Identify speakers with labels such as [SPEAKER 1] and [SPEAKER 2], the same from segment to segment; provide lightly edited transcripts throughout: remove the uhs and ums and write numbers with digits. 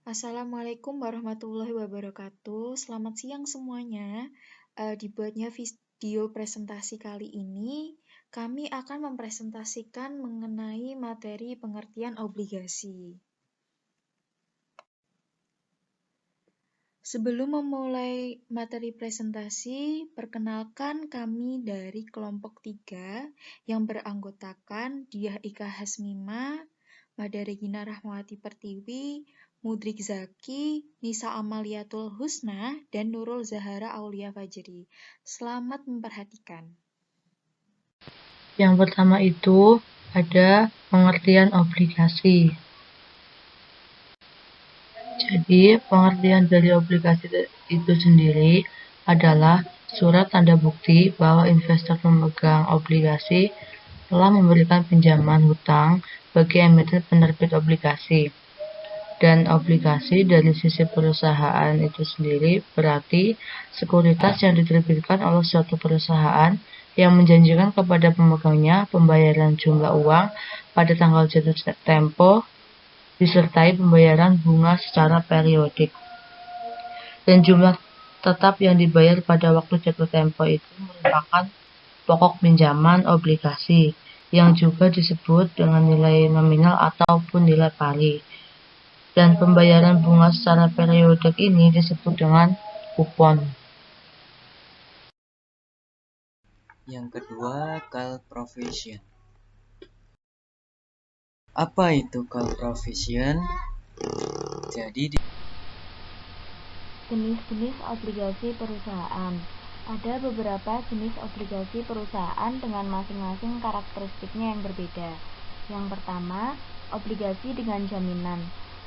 [SPEAKER 1] Assalamualaikum warahmatullahi wabarakatuh. Selamat siang semuanya. Dibuatnya video presentasi kali ini, kami akan mempresentasikan mengenai materi pengertian obligasi. Sebelum memulai materi presentasi, perkenalkan kami dari kelompok 3 yang beranggotakan Diah Ika Hasmima, Mada Regina Rahmawati Pertiwi, Mudrik Zaki, Nisa Amaliatul Husna, dan Nurul Zahara Aulia Fajri. Selamat memperhatikan.
[SPEAKER 2] Yang pertama itu ada pengertian obligasi. Jadi, pengertian dari obligasi itu sendiri adalah surat tanda bukti bahwa investor pemegang obligasi telah memberikan pinjaman hutang bagi emiten penerbit obligasi. Dan obligasi dari sisi perusahaan itu sendiri berarti sekuritas yang diterbitkan oleh suatu perusahaan yang menjanjikan kepada pemegangnya pembayaran jumlah uang pada tanggal jatuh tempo disertai pembayaran bunga secara periodik. Dan jumlah tetap yang dibayar pada waktu jatuh tempo itu merupakan pokok pinjaman obligasi yang juga disebut dengan nilai nominal ataupun nilai pari. Dan pembayaran bunga secara periodik ini disebut dengan kupon.
[SPEAKER 3] Yang kedua, call provision. Apa itu call provision? Jadi
[SPEAKER 4] Jenis-jenis obligasi perusahaan. Ada beberapa jenis obligasi perusahaan dengan masing-masing karakteristiknya yang berbeda. Yang pertama, obligasi dengan jaminan,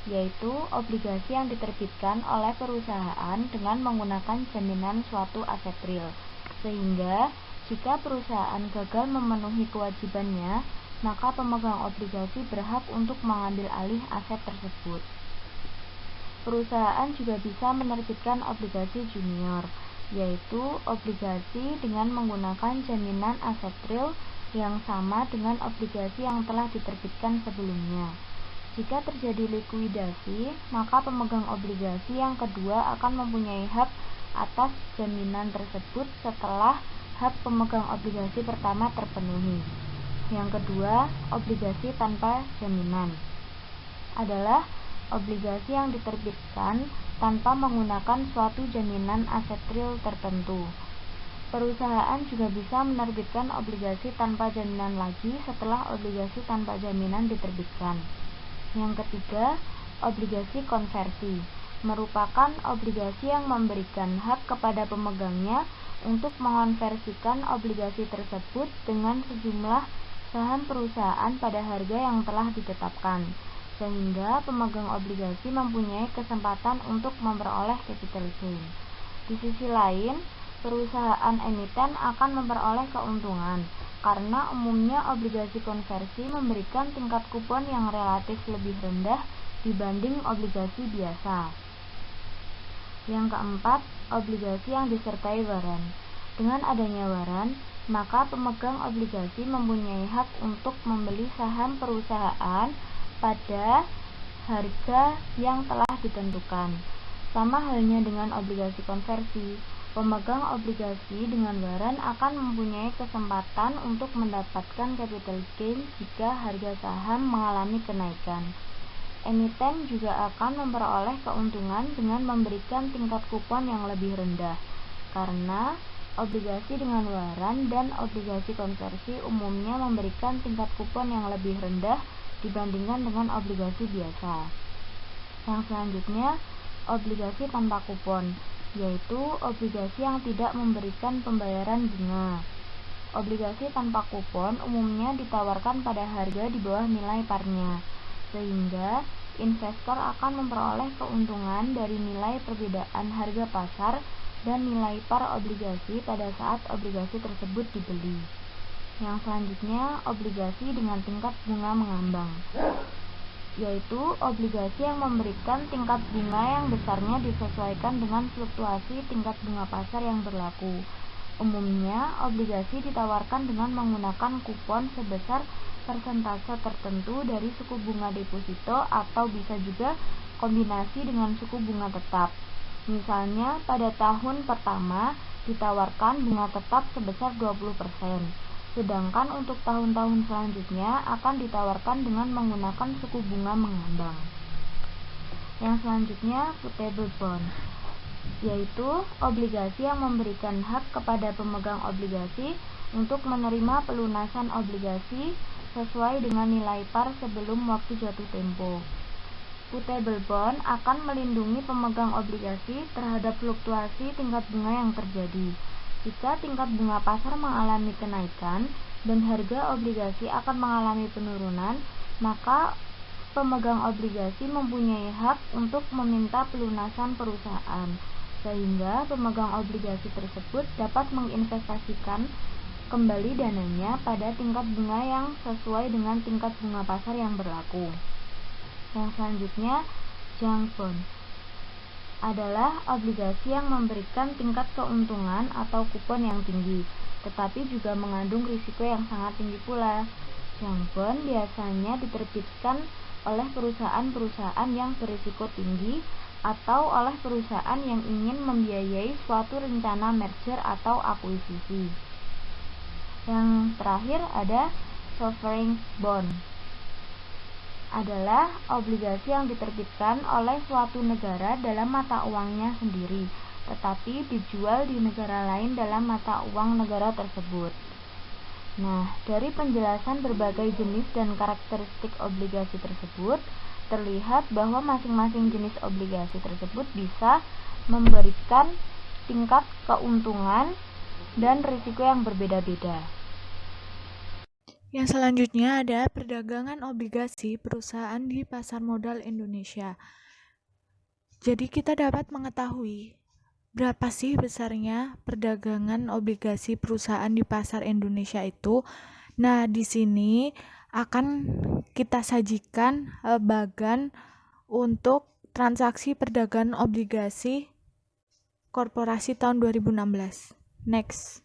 [SPEAKER 4] yaitu obligasi yang diterbitkan oleh perusahaan dengan menggunakan jaminan suatu aset real, sehingga jika perusahaan gagal memenuhi kewajibannya, maka pemegang obligasi berhak untuk mengambil alih aset tersebut. Perusahaan juga bisa menerbitkan obligasi junior, yaitu obligasi dengan menggunakan jaminan aset real yang sama dengan obligasi yang telah diterbitkan sebelumnya. Jika terjadi likuidasi, maka pemegang obligasi yang kedua akan mempunyai hak atas jaminan tersebut setelah hak pemegang obligasi pertama terpenuhi. Yang kedua, obligasi tanpa jaminan adalah obligasi yang diterbitkan tanpa menggunakan suatu jaminan aset real tertentu. Perusahaan juga bisa menerbitkan obligasi tanpa jaminan lagi setelah obligasi tanpa jaminan diterbitkan. Yang ketiga, obligasi konversi merupakan obligasi yang memberikan hak kepada pemegangnya untuk mengonversikan obligasi tersebut dengan sejumlah saham perusahaan pada harga yang telah ditetapkan, sehingga pemegang obligasi mempunyai kesempatan untuk memperoleh capital gain. Di sisi lain, perusahaan emiten akan memperoleh keuntungan, karena umumnya obligasi konversi memberikan tingkat kupon yang relatif lebih rendah dibanding obligasi biasa. Yang keempat, obligasi yang disertai waran. Dengan adanya waran, maka pemegang obligasi mempunyai hak untuk membeli saham perusahaan pada harga yang telah ditentukan. Sama halnya dengan obligasi konversi, pemegang obligasi dengan waran akan mempunyai kesempatan untuk mendapatkan capital gain jika harga saham mengalami kenaikan. Emiten juga akan memperoleh keuntungan dengan memberikan tingkat kupon yang lebih rendah, karena obligasi dengan waran dan obligasi konversi umumnya memberikan tingkat kupon yang lebih rendah dibandingkan dengan obligasi biasa. Yang selanjutnya, obligasi tanpa kupon, yaitu obligasi yang tidak memberikan pembayaran bunga. Obligasi tanpa kupon umumnya ditawarkan pada harga di bawah nilai parnya, sehingga investor akan memperoleh keuntungan dari nilai perbedaan harga pasar dan nilai par obligasi pada saat obligasi tersebut dibeli. Yang selanjutnya, obligasi dengan tingkat bunga mengambang, yaitu obligasi yang memberikan tingkat bunga yang besarnya disesuaikan dengan fluktuasi tingkat bunga pasar yang berlaku. Umumnya, obligasi ditawarkan dengan menggunakan kupon sebesar persentase tertentu dari suku bunga deposito atau bisa juga kombinasi dengan suku bunga tetap. Misalnya, pada tahun pertama ditawarkan bunga tetap sebesar 20%, sedangkan untuk tahun-tahun selanjutnya akan ditawarkan dengan menggunakan suku bunga mengambang. Yang selanjutnya, putable bond, yaitu obligasi yang memberikan hak kepada pemegang obligasi untuk menerima pelunasan obligasi sesuai dengan nilai par sebelum waktu jatuh tempo. Putable bond akan melindungi pemegang obligasi terhadap fluktuasi tingkat bunga yang terjadi. Jika tingkat bunga pasar mengalami kenaikan dan harga obligasi akan mengalami penurunan, maka pemegang obligasi mempunyai hak untuk meminta pelunasan perusahaan, sehingga pemegang obligasi tersebut dapat menginvestasikan kembali dananya pada tingkat bunga yang sesuai dengan tingkat bunga pasar yang berlaku. Yang selanjutnya, junk bond adalah obligasi yang memberikan tingkat keuntungan atau kupon yang tinggi, tetapi juga mengandung risiko yang sangat tinggi pula. Junk bond biasanya diterbitkan oleh perusahaan-perusahaan yang berisiko tinggi atau oleh perusahaan yang ingin membiayai suatu rencana merger atau akuisisi. Yang terakhir ada sovereign bond, adalah obligasi yang diterbitkan oleh suatu negara dalam mata uangnya sendiri, tetapi dijual di negara lain dalam mata uang negara tersebut. Nah, dari penjelasan berbagai jenis dan karakteristik obligasi tersebut, terlihat bahwa masing-masing jenis obligasi tersebut bisa memberikan tingkat keuntungan dan risiko yang berbeda-beda.
[SPEAKER 1] Yang selanjutnya ada perdagangan obligasi perusahaan di pasar modal Indonesia. Jadi kita dapat mengetahui berapa sih besarnya perdagangan obligasi perusahaan di pasar Indonesia itu. Nah, di sini akan kita sajikan bagan untuk transaksi perdagangan obligasi korporasi tahun 2016. Next.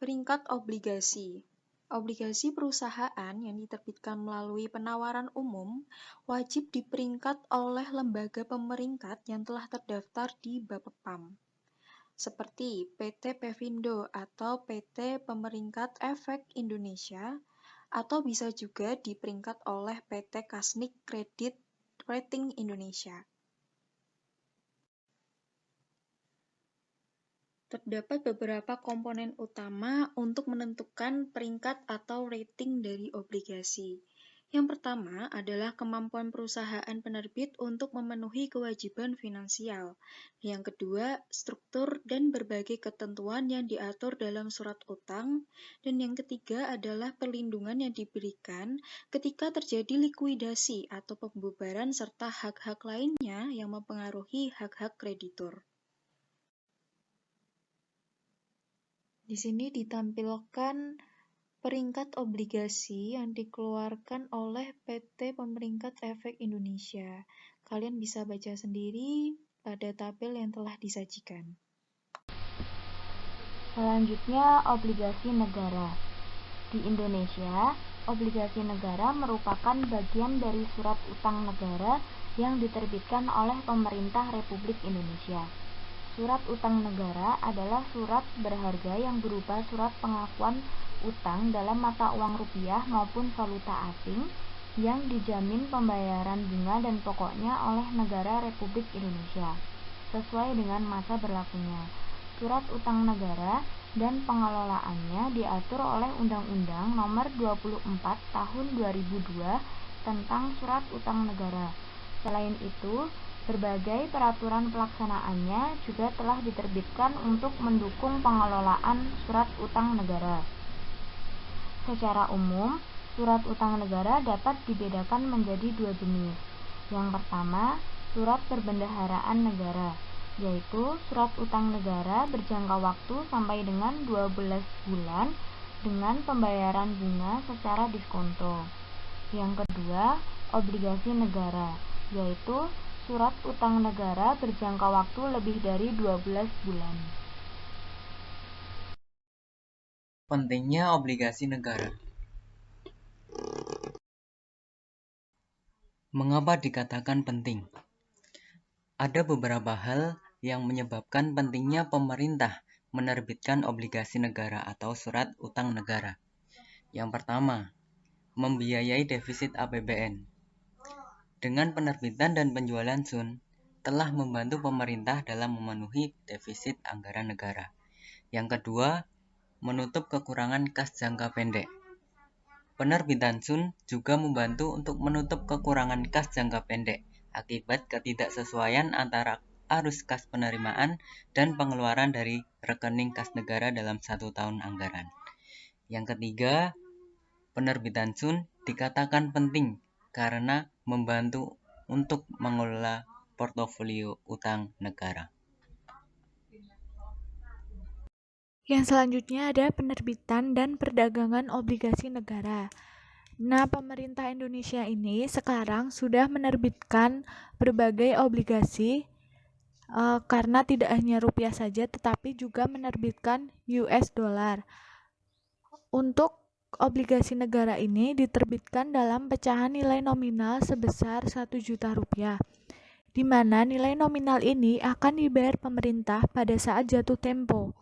[SPEAKER 1] Peringkat obligasi. Obligasi perusahaan yang diterbitkan melalui penawaran umum wajib diperingkat oleh lembaga pemeringkat yang telah terdaftar di Bapepam, seperti PT Pevindo atau PT Pemeringkat Efek Indonesia, atau bisa juga diperingkat oleh PT Kasnik Credit Rating Indonesia. Terdapat beberapa komponen utama untuk menentukan peringkat atau rating dari obligasi. Yang pertama adalah kemampuan perusahaan penerbit untuk memenuhi kewajiban finansial. Yang kedua, struktur dan berbagai ketentuan yang diatur dalam surat utang. Dan yang ketiga adalah perlindungan yang diberikan ketika terjadi likuidasi atau pembubaran serta hak-hak lainnya yang mempengaruhi hak-hak kreditur. Di sini ditampilkan peringkat obligasi yang dikeluarkan oleh PT Pemeringkat Efek Indonesia. Kalian bisa baca sendiri pada tabel yang telah disajikan.
[SPEAKER 4] Selanjutnya, obligasi negara. Di Indonesia, obligasi negara merupakan bagian dari surat utang negara yang diterbitkan oleh pemerintah Republik Indonesia. Surat utang negara adalah surat berharga yang berupa surat pengakuan utang dalam mata uang rupiah maupun valuta asing yang dijamin pembayaran bunga dan pokoknya oleh negara Republik Indonesia sesuai dengan masa berlakunya. Surat utang negara dan pengelolaannya diatur oleh Undang-Undang Nomor 24 Tahun 2002 tentang Surat Utang Negara. Selain itu, berbagai peraturan pelaksanaannya juga telah diterbitkan untuk mendukung pengelolaan surat utang negara. Secara umum, surat utang negara dapat dibedakan menjadi dua jenis. Yang pertama, surat perbendaharaan negara, yaitu surat utang negara berjangka waktu sampai dengan 12 bulan dengan pembayaran bunga secara diskonto. Yang kedua, obligasi negara, yaitu surat utang negara berjangka waktu lebih dari 12 bulan.
[SPEAKER 3] Pentingnya obligasi negara. Mengapa dikatakan penting? Ada beberapa hal yang menyebabkan pentingnya pemerintah menerbitkan obligasi negara atau surat utang negara. Yang pertama, membiayai defisit APBN. Dengan penerbitan dan penjualan SUN, telah membantu pemerintah dalam memenuhi defisit anggaran negara. Yang kedua, menutup kekurangan kas jangka pendek. Penerbitan SUN juga membantu untuk menutup kekurangan kas jangka pendek akibat ketidaksesuaian antara arus kas penerimaan dan pengeluaran dari rekening kas negara dalam 1 tahun anggaran. Yang ketiga, penerbitan SUN dikatakan penting karena membantu untuk mengelola portofolio utang negara.
[SPEAKER 1] Yang selanjutnya ada penerbitan dan perdagangan obligasi negara. Nah, pemerintah Indonesia ini sekarang sudah menerbitkan berbagai obligasi karena tidak hanya rupiah saja tetapi juga menerbitkan US dollar. Untuk obligasi negara ini diterbitkan dalam pecahan nilai nominal sebesar 1 juta rupiah, di mana nilai nominal ini akan dibayar pemerintah pada saat jatuh tempo.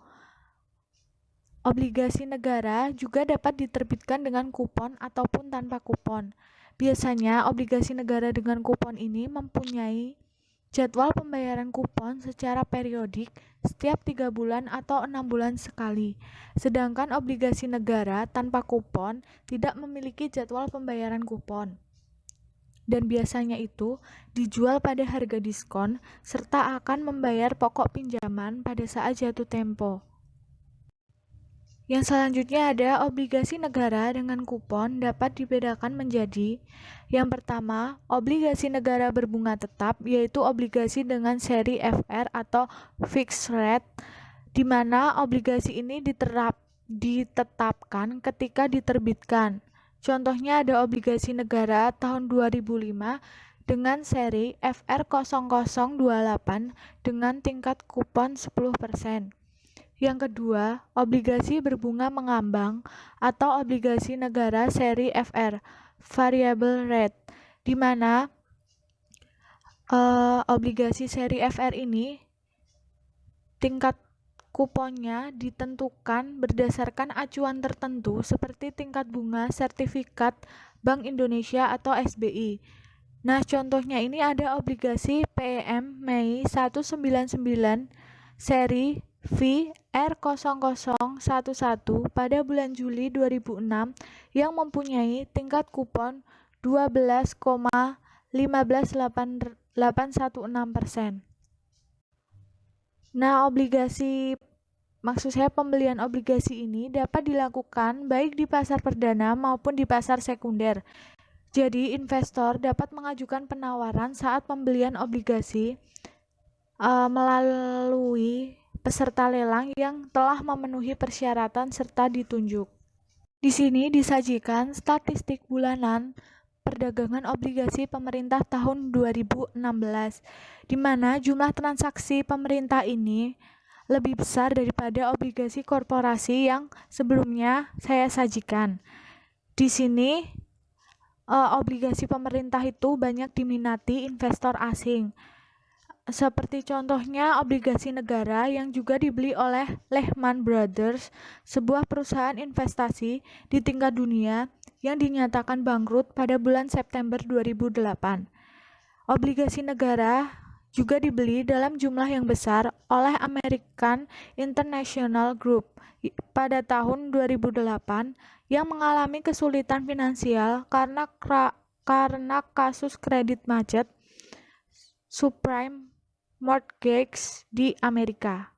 [SPEAKER 1] Obligasi negara juga dapat diterbitkan dengan kupon ataupun tanpa kupon. Biasanya obligasi negara dengan kupon ini mempunyai jadwal pembayaran kupon secara periodik setiap 3 bulan atau 6 bulan sekali. Sedangkan obligasi negara tanpa kupon tidak memiliki jadwal pembayaran kupon. Dan biasanya itu dijual pada harga diskon serta akan membayar pokok pinjaman pada saat jatuh tempo. Yang selanjutnya ada obligasi negara dengan kupon dapat dibedakan menjadi: yang pertama, obligasi negara berbunga tetap, yaitu obligasi dengan seri FR atau fixed rate, di mana obligasi ini ditetapkan ketika diterbitkan. Contohnya ada obligasi negara tahun 2005 dengan seri FR0028 dengan tingkat kupon 10%. Yang kedua, obligasi berbunga mengambang atau obligasi negara seri FR, variable rate, di mana obligasi seri FR ini tingkat kuponnya ditentukan berdasarkan acuan tertentu seperti tingkat bunga sertifikat Bank Indonesia atau SBI. Nah, contohnya ini ada obligasi PEM Mei 199 seri VR0011 pada bulan Juli 2006 yang mempunyai tingkat kupon 12,15816%. Nah, pembelian obligasi ini dapat dilakukan baik di pasar perdana maupun di pasar sekunder. Jadi, investor dapat mengajukan penawaran saat pembelian obligasi melalui peserta lelang yang telah memenuhi persyaratan serta ditunjuk. Di sini disajikan statistik bulanan perdagangan obligasi pemerintah tahun 2016, di mana jumlah transaksi pemerintah ini lebih besar daripada obligasi korporasi yang sebelumnya saya sajikan. Di sini obligasi pemerintah itu banyak diminati investor asing. Seperti contohnya obligasi negara yang juga dibeli oleh Lehman Brothers, sebuah perusahaan investasi di tingkat dunia yang dinyatakan bangkrut pada bulan September 2008. Obligasi negara juga dibeli dalam jumlah yang besar oleh American International Group pada tahun 2008 yang mengalami kesulitan finansial karena kasus kredit macet subprime mortgage di Amerika.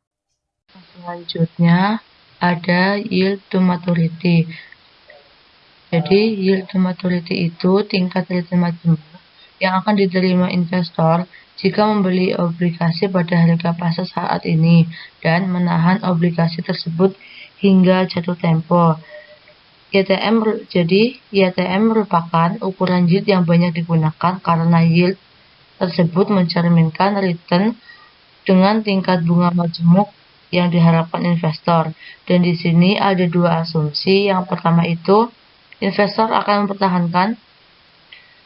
[SPEAKER 2] Selanjutnya ada yield to maturity. Jadi yield to maturity itu tingkat return majemuk yang akan diterima investor jika membeli obligasi pada harga pasar saat ini dan menahan obligasi tersebut hingga jatuh tempo. YTM merupakan ukuran yield yang banyak digunakan karena yield tersebut mencerminkan return dengan tingkat bunga majemuk yang diharapkan investor. Dan di sini ada dua asumsi. Yang pertama itu, investor akan mempertahankan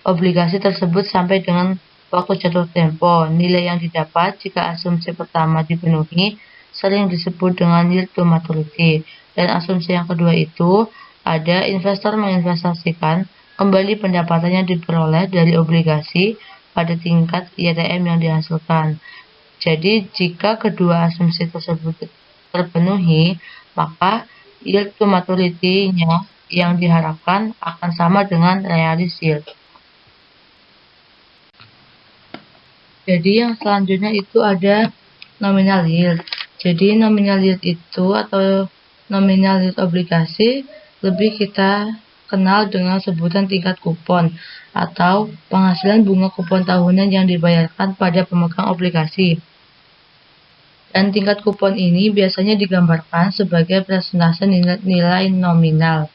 [SPEAKER 2] obligasi tersebut sampai dengan waktu jatuh tempo. Nilai yang didapat jika asumsi pertama dipenuhi sering disebut dengan yield to maturity. Dan asumsi yang kedua itu, ada investor menginvestasikan kembali pendapatan yang diperoleh dari obligasi pada tingkat YTM yang dihasilkan. Jadi, jika kedua asumsi tersebut terpenuhi, maka yield to maturity-nya yang diharapkan akan sama dengan realis yield. Jadi yang selanjutnya itu ada nominal yield. Jadi nominal yield itu atau nominal yield obligasi lebih kita kenal dengan sebutan tingkat kupon atau penghasilan bunga kupon tahunan yang dibayarkan pada pemegang obligasi. Dan tingkat kupon ini biasanya digambarkan sebagai persentase nilai nominal.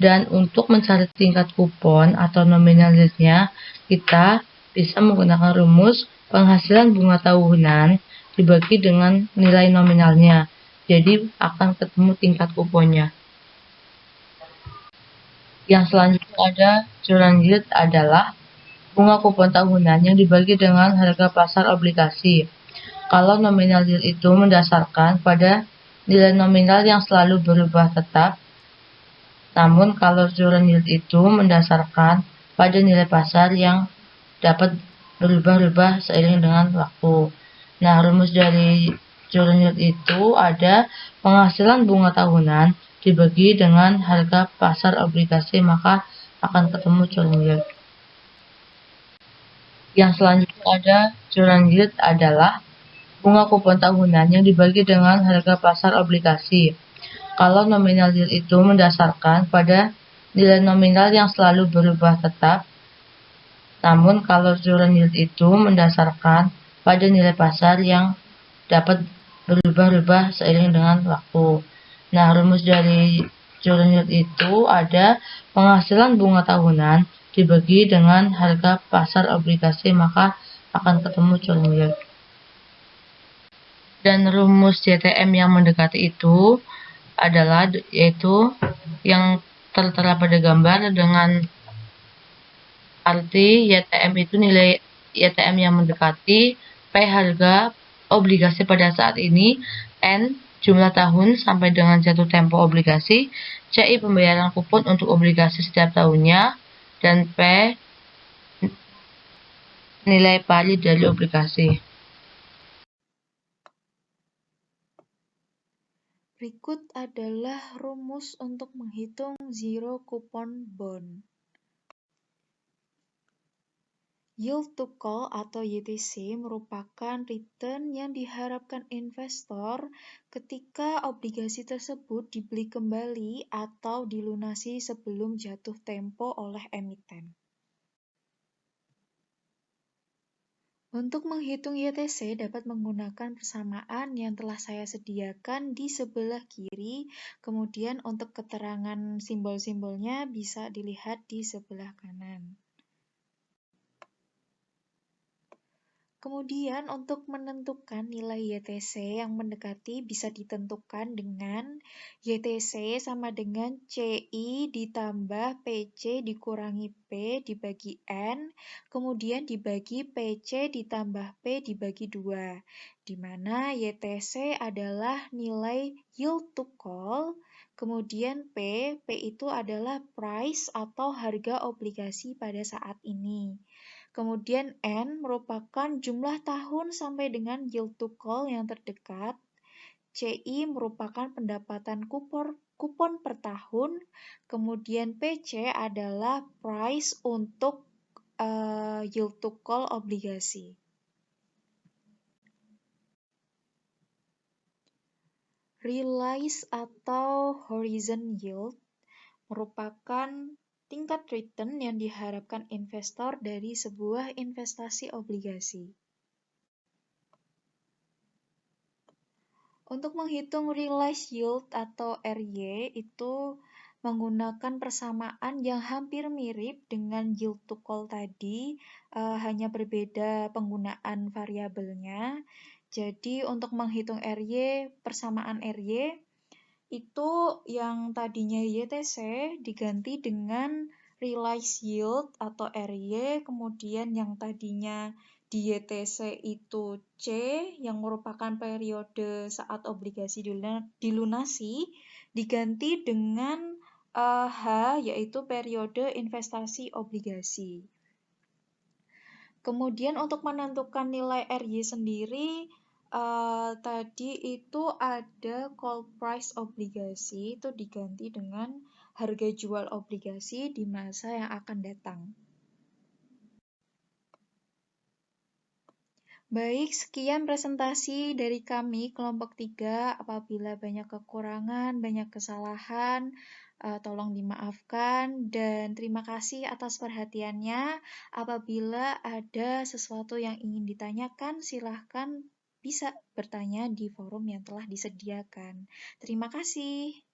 [SPEAKER 2] Dan untuk mencari tingkat kupon atau nominal yield-nya, kita bisa menggunakan rumus penghasilan bunga tahunan dibagi dengan nilai nominalnya. Jadi akan ketemu tingkat kuponnya. Yang selanjutnya ada current yield adalah bunga kupon tahunan yang dibagi dengan harga pasar obligasi. Kalau nominal yield itu mendasarkan pada nilai nominal yang selalu berubah tetap, namun kalau current yield itu mendasarkan pada nilai pasar yang dapat berubah-ubah seiring dengan waktu. Nah, rumus dari current yield itu ada penghasilan bunga tahunan dibagi dengan harga pasar obligasi, maka akan ketemu current yield. Yang selanjutnya ada current yield adalah bunga kupon tahunan yang dibagi dengan harga pasar obligasi. Kalau nominal yield itu mendasarkan pada nilai nominal yang selalu berubah tetap, namun kalau current yield itu mendasarkan pada nilai pasar yang dapat berubah-ubah seiring dengan waktu. Nah, rumus dari current yield itu ada penghasilan bunga tahunan dibagi dengan harga pasar obligasi, maka akan ketemu current yield. Dan rumus YTM yang mendekati itu adalah yaitu yang tertera pada gambar dengan arti YTM itu nilai YTM yang mendekati, P harga obligasi pada saat ini, N jumlah tahun sampai dengan jatuh tempo obligasi, CI pembayaran kupon untuk obligasi setiap tahunnya, dan P nilai pari dari obligasi.
[SPEAKER 1] Berikut adalah rumus untuk menghitung zero coupon bond. Yield to call atau YTC merupakan return yang diharapkan investor ketika obligasi tersebut dibeli kembali atau dilunasi sebelum jatuh tempo oleh emiten. Untuk menghitung YTC dapat menggunakan persamaan yang telah saya sediakan di sebelah kiri, kemudian untuk keterangan simbol-simbolnya bisa dilihat di sebelah kanan. Kemudian untuk menentukan nilai YTC yang mendekati bisa ditentukan dengan YTC sama dengan CI ditambah PC dikurangi P dibagi N, kemudian dibagi PC ditambah P dibagi 2, di mana YTC adalah nilai yield to call, kemudian P itu adalah price atau harga obligasi pada saat ini. Kemudian N merupakan jumlah tahun sampai dengan yield to call yang terdekat. CI merupakan pendapatan kupon per tahun. Kemudian PC adalah price untuk yield to call obligasi. Realize atau horizon yield merupakan tingkat return yang diharapkan investor dari sebuah investasi obligasi. Untuk menghitung realized yield atau RY itu menggunakan persamaan yang hampir mirip dengan yield to call tadi, hanya berbeda penggunaan variabelnya. Jadi untuk menghitung RY, persamaan RY, itu yang tadinya YTC diganti dengan realized yield atau RY, kemudian yang tadinya di YTC itu C, yang merupakan periode saat obligasi dilunasi, diganti dengan H, yaitu periode investasi obligasi. Kemudian untuk menentukan nilai RY sendiri, tadi itu ada call price obligasi, itu diganti dengan harga jual obligasi di masa yang akan datang. Baik, sekian presentasi dari kami kelompok 3. Apabila banyak kekurangan, banyak kesalahan, tolong dimaafkan, dan terima kasih atas perhatiannya. Apabila ada sesuatu yang ingin ditanyakan, silahkan bisa bertanya di forum yang telah disediakan. Terima kasih.